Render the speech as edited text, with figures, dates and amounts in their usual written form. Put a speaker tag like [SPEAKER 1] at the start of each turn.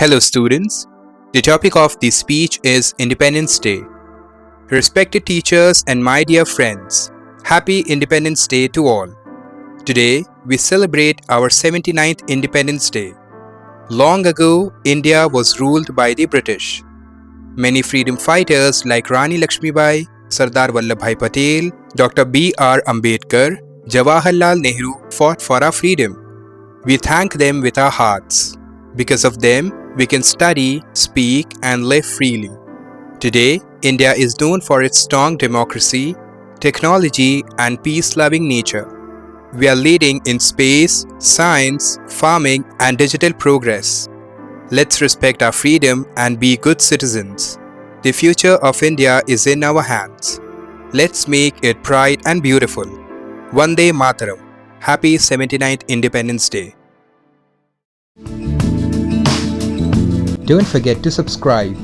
[SPEAKER 1] Hello students. The topic of this speech is Independence Day. Respected teachers and my dear friends, Happy Independence Day to all. Today we celebrate our 79th Independence Day. Long ago, India was ruled by the British. Many freedom fighters like Rani Lakshmibai, Sardar Vallabhbhai Patel, Dr. B.R. Ambedkar, Jawaharlal Nehru fought for our freedom. We thank them with our hearts. Because of them, we can study, speak, and live freely. Today, India is known for its strong democracy, technology, and peace-loving nature. We are leading in space, science, farming, and digital progress. Let's respect our freedom and be good citizens. The future of India is in our hands. Let's make it bright and beautiful. Vande Mataram. Happy 79th Independence Day.
[SPEAKER 2] Don't forget to subscribe.